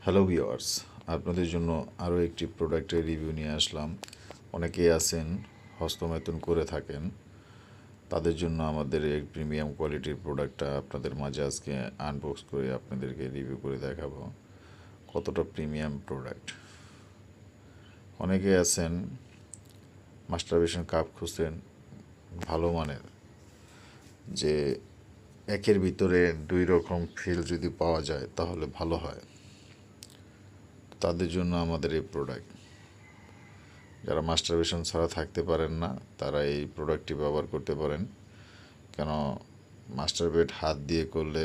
Hello viewers, আপনাদের জন্য আরও একটি প্রোডাক্টের রিভিউ নিয়ে আসলাম। অনেকেই আছেন হস্তমৈথুন করে থাকেন, তাদের জন্য আমাদের এই প্রিমিয়াম কোয়ালিটির প্রোডাক্টটা আপনাদের মাঝে আজকে আনবক্স করে আপনাদেরকে রিভিউ করে দেখাবো কতটা প্রিমিয়াম প্রোডাক্ট। অনেকেই আছেন মাস্টারবেশন কাপ খুঁজছেন ভালো মানের, যে একের ভিতরে দুই রকম ফিল যদি পাওয়া যায় তাহলে ভালো হয়। তাদের জন্য আমাদের এই প্রোডাক্ট। যারা মাস্টারবেশন ছাড়া থাকতে পারেন না তারা এই প্রোডাক্টটি ব্যবহার করতে পারেন। কেন, মাস্টারবেট হাত দিয়ে করলে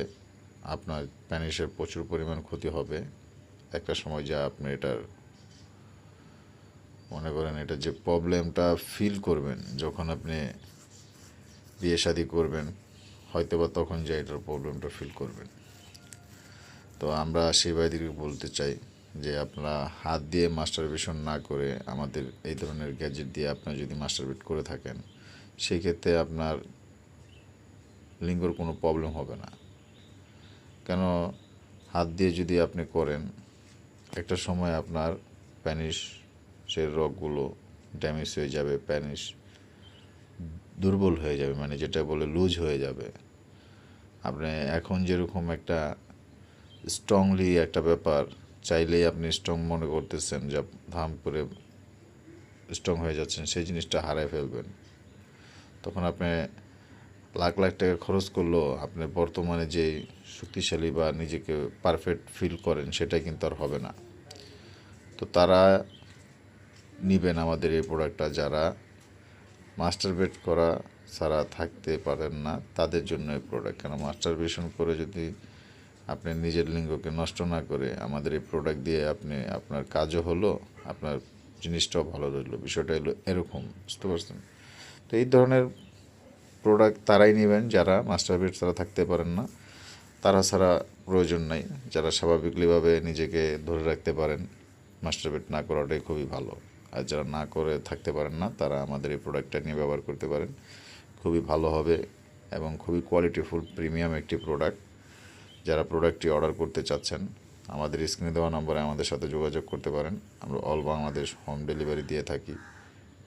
আপনার প্যানিসের প্রচুর পরিমাণ ক্ষতি হবে। একটা সময় যা আপনি এটার মনে করেন এটা যে প্রবলেমটা ফিল করবেন যখন আপনি বিয়ে শাদী করবেন, হয়তো বা তখন যে এটার প্রবলেমটা ফিল করবেন। তো আমরা সেই ভাইদেরকে বলতে চাই যে আপনারা হাত দিয়ে মাস্টারবেশন না করে আমাদের এই ধরনের গ্যাজেট দিয়ে আপনারা যদি মাস্টারবেট করে থাকেন, সেই ক্ষেত্রে আপনার লিঙ্গর কোনো প্রবলেম হবে না। কেন, হাত দিয়ে যদি আপনি করেন একটা সময় আপনার প্যানিসের রগগুলো ড্যামেজ হয়ে যাবে, প্যানিস দুর্বল হয়ে যাবে, মানে যেটা বলে লুজ হয়ে যাবে। আপনি এখন যেরকম একটা স্ট্রংলি একটা ব্যাপার চাইলেই আপনি স্ট্রং মনে করতেছেন, যা ধাম করে স্ট্রং হয়ে যাচ্ছেন, সেই জিনিসটা হারায় ফেলবেন। তখন আপনি লাখ লাখ টাকা খরচ করলেও আপনি বর্তমানে যে শক্তিশালী বা নিজেকে পারফেক্ট ফিল করেন সেটা কিন্তু আর হবে না। তো তারা নিবেন আমাদের এই প্রোডাক্টটা যারা মাস্টারবেট করা ছাড়া থাকতে পারেন না, তাদের জন্য এই প্রোডাক্ট। কেন, মাস্টারবেশন করে যদি আপনি নিজের লিঙ্গকে নষ্ট না করে আমাদের এই প্রোডাক্ট দিয়ে আপনি আপনার কাজও হলো, আপনার জিনিসটাও ভালো রইলো। বিষয়টা হলো এরকম, বুঝতে পারছেন? তো এই ধরনের প্রোডাক্ট তারাই নেবেন যারা মাস্টারবেট ছাড়া থাকতে পারেন না। তারা ছাড়া প্রয়োজন নাই। যারা স্বাভাবিকভাবে নিজেকে ধরে রাখতে পারেন, মাস্টারবেট না করাটাই খুবই ভালো। আর যারা না করে থাকতে পারেন না তারা আমাদের এই প্রোডাক্টটা নিয়ে ব্যবহার করতে পারেন, খুবই ভালো হবে এবং খুবই কোয়ালিটিফুল প্রিমিয়াম একটি প্রোডাক্ট। যারা প্রোডাক্টটি অর্ডার করতে চাচ্ছেন আমাদের স্ক্রিনে দেওয়া নম্বরে আমাদের সাথে যোগাযোগ করতে পারেন। আমরা অল বাংলাদেশ হোম ডেলিভারি দিয়ে থাকি।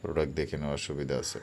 প্রোডাক্ট দেখে নেওয়ার সুবিধা আছে।